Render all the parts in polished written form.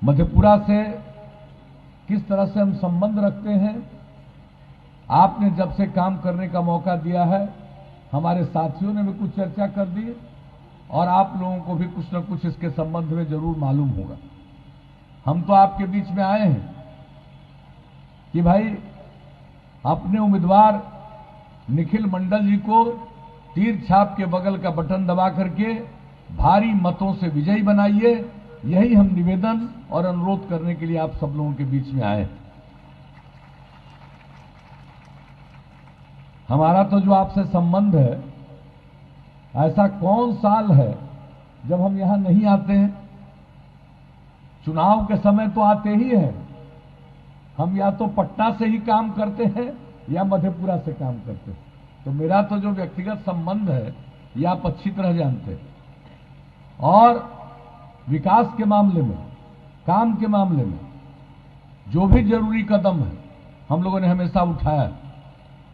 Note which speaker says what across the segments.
Speaker 1: मधेपुरा से किस तरह से हम संबंध रखते हैं। आपने जब से काम करने का मौका दिया है, हमारे साथियों ने भी कुछ चर्चा कर दी और आप लोगों को भी कुछ न कुछ इसके संबंध में जरूर मालूम होगा। हम तो आपके बीच में आए हैं कि भाई अपने उम्मीदवार निखिल मंडल जी को तीर छाप के बगल का बटन दबा करके भारी मतों से विजयी बनाइए। यही हम निवेदन और अनुरोध करने के लिए आप सब लोगों के बीच में आए। हमारा तो जो आपसे संबंध है, ऐसा कौन साल है जब हम यहां नहीं आते हैं। चुनाव के समय तो आते ही हैं। हम या तो पटना से ही काम करते हैं या मधेपुरा से काम करते हैं। तो मेरा तो जो व्यक्तिगत संबंध है ये आप अच्छी तरह जानते हैं। और विकास के मामले में, काम के मामले में जो भी जरूरी कदम है हम लोगों ने हमेशा उठाया।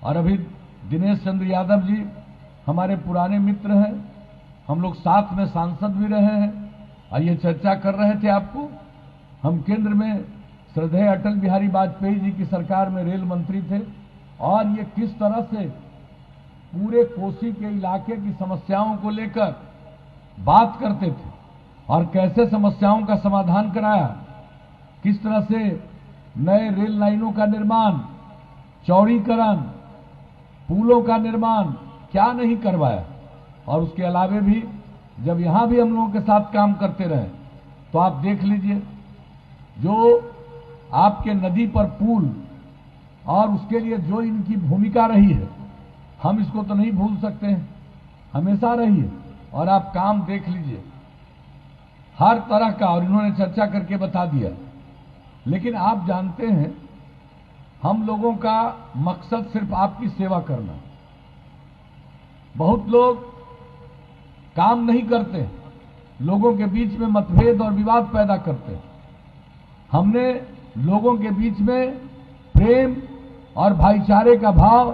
Speaker 1: और अभी दिनेश चंद्र यादव जी हमारे पुराने मित्र हैं, हम लोग साथ में सांसद भी रहे हैं। और ये चर्चा कर रहे थे आपको, हम केंद्र में श्रद्धेय अटल बिहारी वाजपेयी जी की सरकार में रेल मंत्री थे और ये किस तरह से पूरे कोसी के इलाके की समस्याओं को लेकर बात करते थे और कैसे समस्याओं का समाधान कराया। किस तरह से नए रेल लाइनों का निर्माण, चौड़ीकरण, पुलों का निर्माण क्या नहीं करवाया। और उसके अलावे भी जब यहां भी हम लोगों के साथ काम करते रहे तो आप देख लीजिए, जो आपके नदी पर पुल और उसके लिए जो इनकी भूमिका रही है, हम इसको तो नहीं भूल सकते हैं, हमेशा रही है। और आप काम देख लीजिए हर तरह का, और इन्होंने चर्चा करके बता दिया। लेकिन आप जानते हैं हम लोगों का मकसद सिर्फ आपकी सेवा करना। बहुत लोग काम नहीं करते, लोगों के बीच में मतभेद और विवाद पैदा करते हैं। हमने लोगों के बीच में प्रेम और भाईचारे का भाव,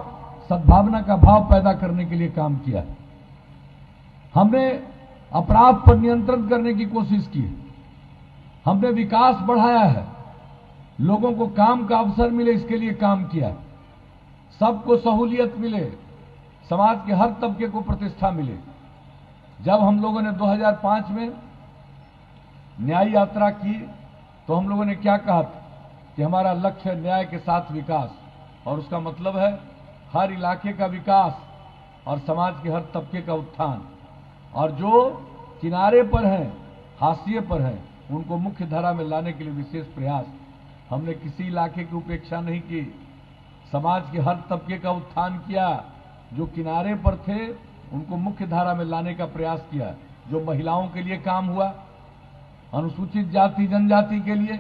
Speaker 1: सद्भावना का भाव पैदा करने के लिए काम किया है। हमने अपराध पर नियंत्रण करने की कोशिश की है। हमने विकास बढ़ाया है, लोगों को काम का अवसर मिले इसके लिए काम किया है। सबको सहूलियत मिले, समाज के हर तबके को प्रतिष्ठा मिले। जब हम लोगों ने 2005 में न्याय यात्रा की तो हम लोगों ने क्या कहा था कि हमारा लक्ष्य है न्याय के साथ विकास। और उसका मतलब है हर इलाके का विकास और समाज के हर तबके का उत्थान। और जो किनारे पर हैं, हाशिए पर हैं, उनको मुख्य धारा में लाने के लिए विशेष प्रयास। हमने किसी इलाके की उपेक्षा नहीं की, समाज के हर तबके का उत्थान किया। जो किनारे पर थे उनको मुख्य धारा में लाने का प्रयास किया। जो महिलाओं के लिए काम हुआ, अनुसूचित जाति जनजाति के लिए,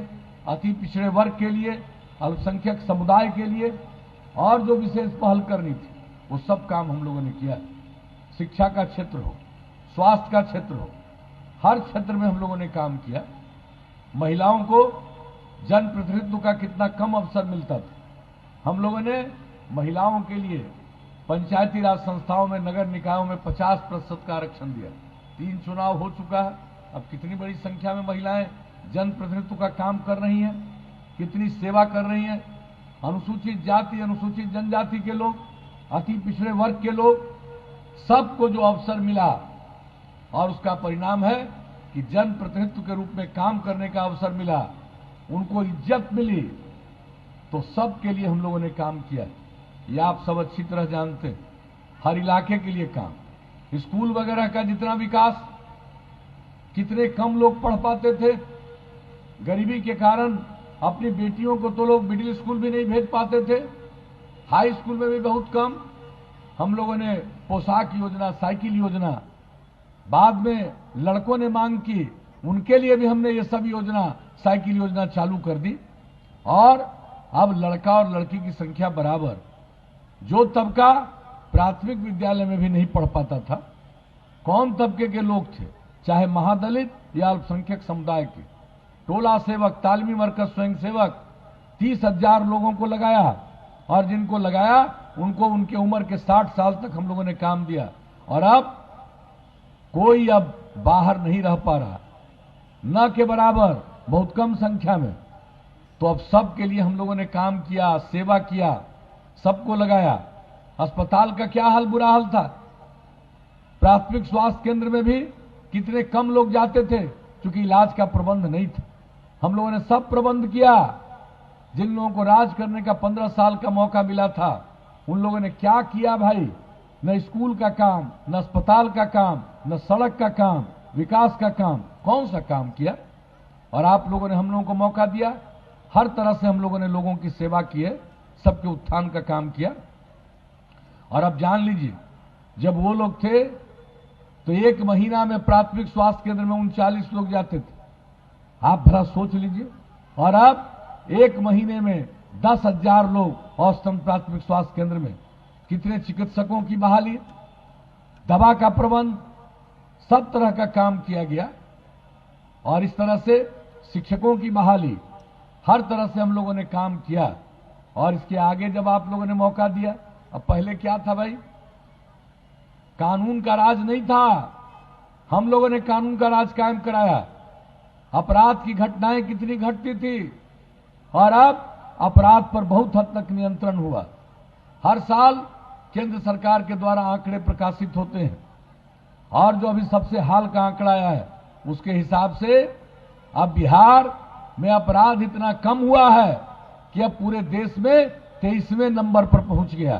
Speaker 1: अति पिछड़े वर्ग के लिए, अल्पसंख्यक समुदाय के लिए और जो विशेष पहल करनी थी वो सब काम हम लोगों ने किया। शिक्षा का क्षेत्र हो, स्वास्थ्य का क्षेत्र हो, हर क्षेत्र में हम लोगों ने काम किया। महिलाओं को जनप्रतिनिधित्व का कितना कम अवसर मिलता था। हम लोगों ने महिलाओं के लिए पंचायती राज संस्थाओं में, नगर निकायों में 50% का आरक्षण दिया। 3 चुनाव हो चुका है, अब कितनी बड़ी संख्या में महिलाएं जनप्रतिनिधित्व का काम कर रही हैं, कितनी सेवा कर रही हैं। अनुसूचित जाति, अनुसूचित जनजाति के लोग, अति पिछड़े वर्ग के लोग, सबको जो अवसर मिला और उसका परिणाम है कि जनप्रतिनिधित्व के रूप में काम करने का अवसर मिला, उनको इज्जत मिली, तो सबके लिए हम लोगों ने काम किया। ये आप सब अच्छी तरह जानते हैं। हर इलाके के लिए काम, स्कूल वगैरह का जितना विकास, कितने कम लोग पढ़ पाते थे। गरीबी के कारण अपनी बेटियों को तो लोग मिडिल स्कूल भी नहीं भेज पाते थे, हाई स्कूल में भी बहुत कम। हम लोगों ने पोशाक योजना, साइकिल योजना, बाद में लड़कों ने मांग की, उनके लिए भी हमने ये सब योजना, साइकिल योजना चालू कर दी। और अब लड़का और लड़की की संख्या बराबर। जो तबका प्राथमिक विद्यालय में भी नहीं पढ़ पाता था, कौन तबके के लोग थे, चाहे महादलित या अल्पसंख्यक समुदाय के, टोला सेवक, तालीमी मरकज स्वयंसेवक, 30,000 लोगों को लगाया। और जिनको लगाया उनको उनके उम्र के 60 साल तक हम लोगों ने काम दिया। और अब कोई अब बाहर नहीं रह पा रहा, न के बराबर बहुत कम संख्या में। तो अब सबके लिए हम लोगों ने काम किया, सेवा किया, सबको लगाया। अस्पताल का क्या हाल, बुरा हाल था। प्राथमिक स्वास्थ्य केंद्र में भी कितने कम लोग जाते थे, क्योंकि इलाज का प्रबंध नहीं था। हम लोगों ने सब प्रबंध किया। जिन लोगों को राज करने का 15 साल का मौका मिला था, उन लोगों ने क्या किया भाई। न स्कूल का काम, न अस्पताल का काम, न सड़क का काम, विकास का काम, कौन सा काम किया। और आप लोगों ने हम लोगों को मौका दिया, हर तरह से हम लोगों ने लोगों की सेवा की है, सबके उत्थान का काम किया। और अब जान लीजिए, जब वो लोग थे तो एक महीना में प्राथमिक स्वास्थ्य केंद्र में 39 लोग जाते थे। आप भला सोच लीजिए। और अब एक महीने में 10,000 लोग औसतन प्राथमिक स्वास्थ्य केंद्र में। कितने चिकित्सकों की बहाली, दवा का प्रबंध, सब तरह का काम किया गया। और इस तरह से शिक्षकों की बहाली, हर तरह से हम लोगों ने काम किया। और इसके आगे जब आप लोगों ने मौका दिया, अब पहले क्या था भाई, कानून का राज नहीं था। हम लोगों ने कानून का राज कायम कराया। अपराध की घटनाएं कितनी घटती थी, और अब अपराध पर बहुत हद तक नियंत्रण हुआ। हर साल केंद्र सरकार के द्वारा आंकड़े प्रकाशित होते हैं, और जो अभी सबसे हाल का आंकड़ा आया है उसके हिसाब से अब बिहार में अपराध इतना कम हुआ है कि अब पूरे देश में 23वें नंबर पर पहुंच गया।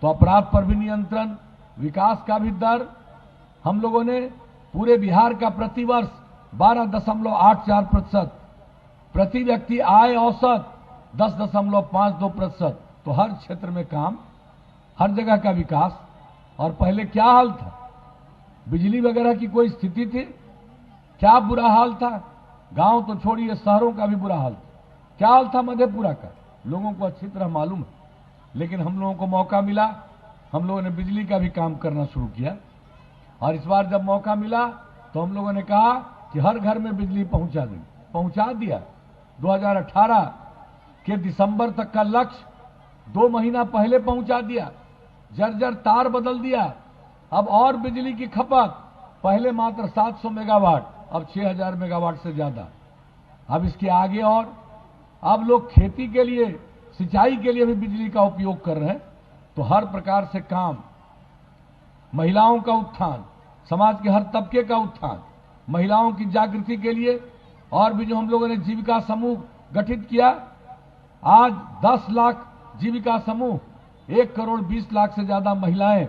Speaker 1: तो अपराध पर भी नियंत्रण, विकास का भी दर, हम लोगों ने पूरे बिहार का प्रतिवर्ष 12.84%, प्रति व्यक्ति आय औसत 10.52%। तो हर क्षेत्र में काम, हर जगह का विकास। और पहले क्या हाल था, बिजली वगैरह की कोई स्थिति थी, क्या बुरा हाल था। गांव तो छोड़िए, शहरों का भी बुरा हाल था। क्या हाल था मधेपुरा का, लोगों को अच्छी तरह मालूम है। लेकिन हम लोगों को मौका मिला, हम लोगों ने बिजली का भी काम करना शुरू किया। और इस बार जब मौका मिला तो हम लोगों ने कहा कि हर घर में बिजली पहुंचा देंगे, पहुंचा दिया। 2018 के दिसंबर तक का लक्ष्य 2 महीना पहले पहुंचा दिया। जर्जर तार बदल दिया। अब और बिजली की खपत, पहले मात्र 700 मेगावाट, अब 6000 मेगावाट से ज्यादा। अब इसके आगे और अब लोग खेती के लिए, सिंचाई के लिए भी बिजली का उपयोग कर रहे हैं। तो हर प्रकार से काम, महिलाओं का उत्थान, समाज के हर तबके का उत्थान, महिलाओं की जागृति के लिए और भी जो हम लोगों ने जीविका समूह गठित किया। आज 10 लाख जीविका समूह, 1 करोड़ 20 लाख से ज्यादा महिलाएं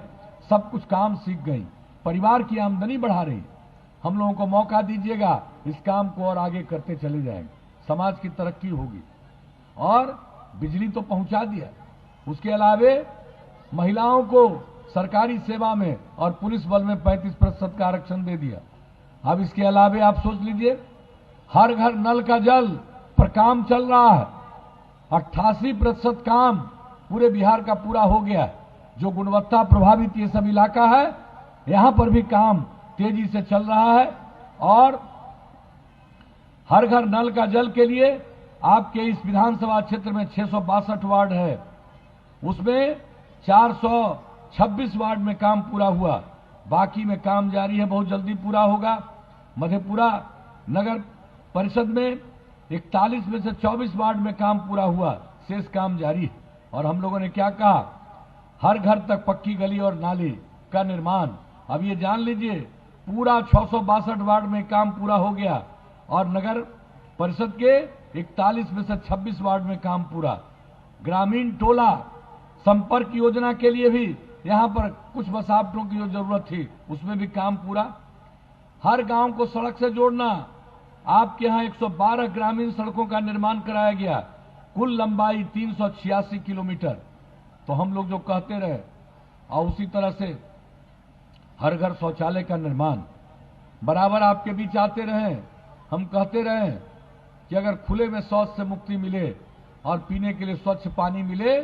Speaker 1: सब कुछ काम सीख गई, परिवार की आमदनी बढ़ा रही। हम लोगों को मौका दीजिएगा, इस काम को और आगे करते चले जाएंगे, समाज की तरक्की होगी। और बिजली तो पहुंचा दिया, उसके अलावे महिलाओं को सरकारी सेवा में और पुलिस बल में 35% का आरक्षण दे दिया। अब इसके अलावे आप सोच लीजिए, हर घर नल का जल पर काम चल रहा है। 88% काम पूरे बिहार का पूरा हो गया। जो गुणवत्ता प्रभावित ये सब इलाका है, यहां पर भी काम तेजी से चल रहा है। और हर घर नल का जल के लिए आपके इस विधानसभा क्षेत्र में 662 वार्ड है, उसमें 426 वार्ड में काम पूरा हुआ। बाकी में काम जारी है, बहुत जल्दी पूरा होगा। मधेपुरा नगर परिषद में 41 में से 24 वार्ड में काम पूरा हुआ, शेष काम जारी है। और हम लोगों ने क्या कहा, हर घर तक पक्की गली और नाली का निर्माण। अब ये जान लीजिए, पूरा 662 वार्ड में काम पूरा हो गया। और नगर परिषद के 41 में से 26 वार्ड में काम पूरा। ग्रामीण टोला संपर्क योजना के लिए भी यहां पर कुछ बसावटों की जो जरूरत थी, उसमें भी काम पूरा। हर गांव को सड़क से जोड़ना, आपके यहां 112 ग्रामीण सड़कों का निर्माण कराया गया, कुल लंबाई 386 किलोमीटर। तो हम लोग जो कहते रहे, और उसी तरह से हर घर शौचालय का निर्माण बराबर आपके बीच आते रहे। हम कहते रहे कि अगर खुले में शौच से मुक्ति मिले और पीने के लिए स्वच्छ पानी मिले,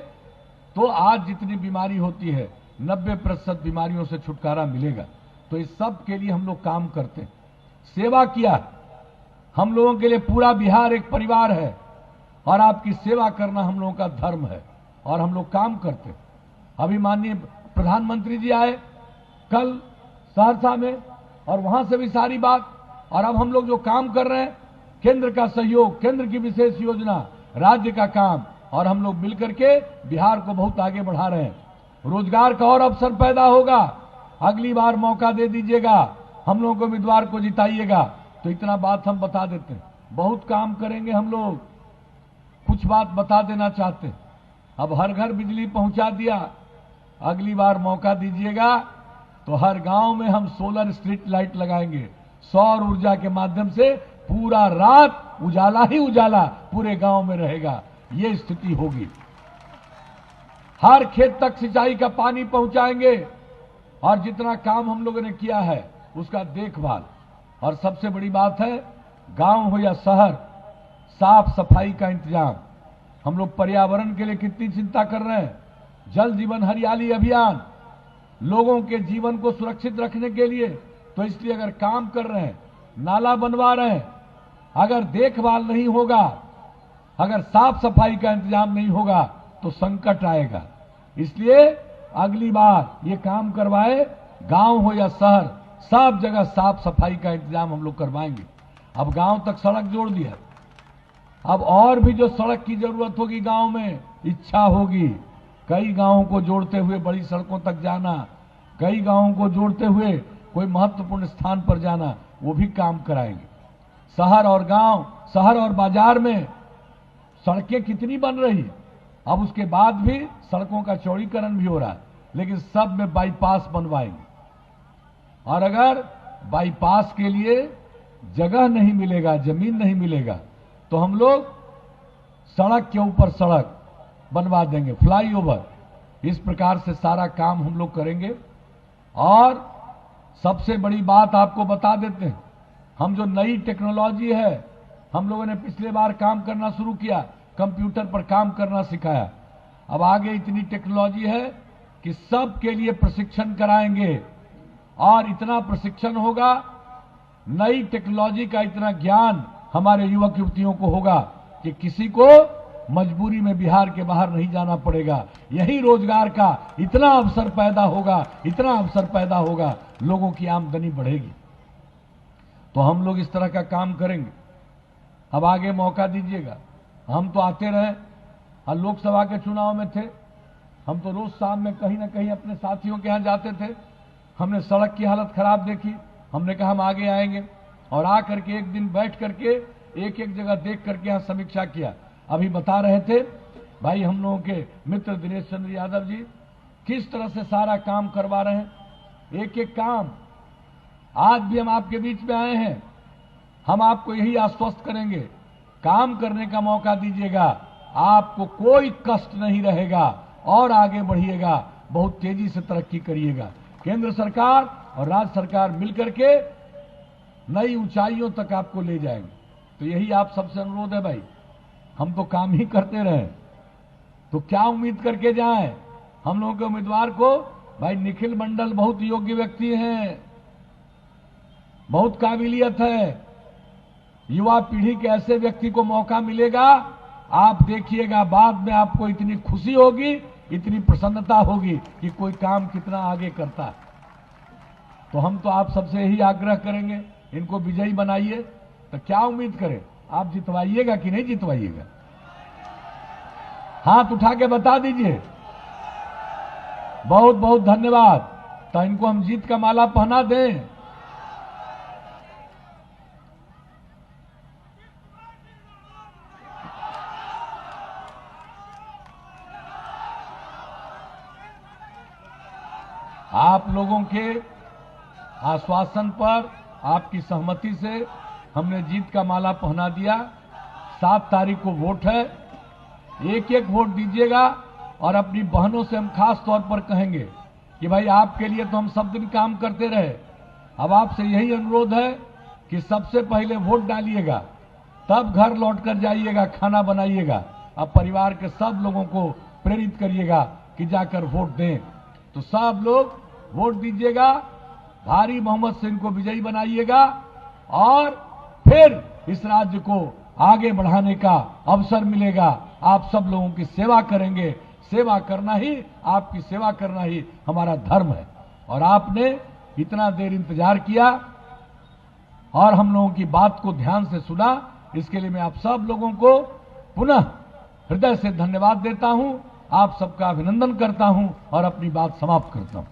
Speaker 1: तो आज जितनी बीमारी होती है 90% बीमारियों से छुटकारा मिलेगा। तो इस सब के लिए हम लोग काम करते हैं, सेवा किया। हम लोगों के लिए पूरा बिहार एक परिवार है, और आपकी सेवा करना हम लोगों का धर्म है, और हम लोग काम करते हैं। अभी माननीय प्रधानमंत्री जी आए कल सहरसा में, और वहां से भी सारी बात। और अब हम लोग जो काम कर रहे हैं, केंद्र का सहयोग, केंद्र की विशेष योजना, राज्य का काम, और हम लोग मिलकर के बिहार को बहुत आगे बढ़ा रहे हैं। रोजगार का और अवसर पैदा होगा। अगली बार मौका दे दीजिएगा, हम लोगों को उम्मीदवार को जिताइएगा। तो इतना बात हम बता देते हैं, बहुत काम करेंगे हम लोग। कुछ बात बता देना चाहते हैं, अब हर घर बिजली पहुंचा दिया, अगली बार मौका दीजिएगा तो हर गांव में हम सोलर स्ट्रीट लाइट लगाएंगे। सौर ऊर्जा के माध्यम से पूरा रात उजाला ही उजाला पूरे गांव में रहेगा, ये स्थिति होगी। हर खेत तक सिंचाई का पानी पहुंचाएंगे, और जितना काम हम लोगों ने किया है उसका देखभाल। और सबसे बड़ी बात है, गांव हो या शहर, साफ सफाई का इंतजाम। हम लोग पर्यावरण के लिए कितनी चिंता कर रहे हैं। जल जीवन हरियाली अभियान, लोगों के जीवन को सुरक्षित रखने के लिए। तो इसलिए अगर काम कर रहे हैं, नाला बनवा रहे हैं, अगर देखभाल नहीं होगा, अगर साफ सफाई का इंतजाम नहीं होगा तो संकट आएगा। इसलिए अगली बार ये काम करवाए, गांव हो या शहर, सब जगह साफ सफाई का इंतजाम हम लोग करवाएंगे। अब गांव तक सड़क जोड़ दिया, अब और भी जो सड़क की जरूरत होगी गांव में, इच्छा होगी कई गांवों को जोड़ते हुए बड़ी सड़कों तक जाना, कई गांवों को जोड़ते हुए कोई महत्वपूर्ण स्थान पर जाना, वो भी काम कराएंगे। शहर और गांव, शहर और बाजार में सड़कें कितनी बन रही, अब उसके बाद भी सड़कों का चौड़ीकरण भी हो रहा है, लेकिन सब में बाईपास बनवाएंगे। और अगर बाईपास के लिए जगह नहीं मिलेगा, जमीन नहीं मिलेगा, तो हम लोग सड़क के ऊपर सड़क बनवा देंगे, फ्लाईओवर। इस प्रकार से सारा काम हम लोग करेंगे। और सबसे बड़ी बात आपको बता देते हैं, हम जो नई टेक्नोलॉजी है, हम लोगों ने पिछले बार काम करना शुरू किया, कंप्यूटर पर काम करना सिखाया। अब आगे इतनी टेक्नोलॉजी है कि सबके लिए प्रशिक्षण कराएंगे, और इतना प्रशिक्षण होगा, नई टेक्नोलॉजी का इतना ज्ञान हमारे युवक युवतियों को होगा कि किसी को मजबूरी में बिहार के बाहर नहीं जाना पड़ेगा। यही रोजगार का इतना अवसर पैदा होगा, इतना अवसर पैदा होगा, लोगों की आमदनी बढ़ेगी। तो हम लोग इस तरह का काम करेंगे। अब आगे मौका दीजिएगा। हम तो आते रहे, और लोकसभा के चुनाव में थे, हम तो रोज शाम में कहीं ना कहीं अपने साथियों के यहां जाते थे। हमने सड़क की हालत खराब देखी, हमने कहा हम आगे आएंगे, और आकर के एक दिन बैठ करके एक एक जगह देख करके यहां समीक्षा किया। अभी बता रहे थे भाई हम लोगों के मित्र दिनेश चंद्र यादव जी किस तरह से सारा काम करवा रहे हैं, एक एक काम। आज भी हम आपके बीच में आए हैं, हम आपको यही आश्वस्त करेंगे, काम करने का मौका दीजिएगा, आपको कोई कष्ट नहीं रहेगा, और आगे बढ़िएगा, बहुत तेजी से तरक्की करिएगा। केंद्र सरकार और राज्य सरकार मिलकर के नई ऊंचाइयों तक आपको ले जाएंगे। तो यही आप सबसे अनुरोध है भाई, हम तो काम ही करते रहे, तो क्या उम्मीद करके जाएं। हम लोगों के उम्मीदवार को भाई निखिल मंडल बहुत योग्य व्यक्ति हैं, बहुत काबिलियत है। युवा पीढ़ी के ऐसे व्यक्ति को मौका मिलेगा, आप देखिएगा बाद में आपको इतनी खुशी होगी, इतनी प्रसन्नता होगी कि कोई काम कितना आगे करता है। तो हम तो आप सबसे यही आग्रह करेंगे, इनको विजयी बनाइए। तो क्या उम्मीद करें, आप जितवाइएगा कि नहीं जितवाइएगा? हाथ उठा के बता दीजिए। बहुत बहुत धन्यवाद। तो इनको हम जीत का माला पहना दें। आप लोगों के आश्वासन पर, आपकी सहमति से हमने जीत का माला पहना दिया। 7 तारीख को वोट है, एक एक वोट दीजिएगा। और अपनी बहनों से हम खास तौर पर कहेंगे कि भाई आपके लिए तो हम सब दिन काम करते रहे, अब आपसे यही अनुरोध है कि सबसे पहले वोट डालिएगा, तब घर लौटकर जाइएगा, खाना बनाइएगा। अब परिवार के सब लोगों को प्रेरित करिएगा कि जाकर वोट दें। तो सब लोग वोट दीजिएगा, भारी बहुमत से इनको विजयी बनाइएगा, और फिर इस राज्य को आगे बढ़ाने का अवसर मिलेगा। आप सब लोगों की सेवा करेंगे, सेवा करना ही, आपकी सेवा करना ही हमारा धर्म है। और आपने इतना देर इंतजार किया और हम लोगों की बात को ध्यान से सुना, इसके लिए मैं आप सब लोगों को पुनः हृदय से धन्यवाद देता हूं, आप सबका अभिनंदन करता हूं और अपनी बात समाप्त करता हूं।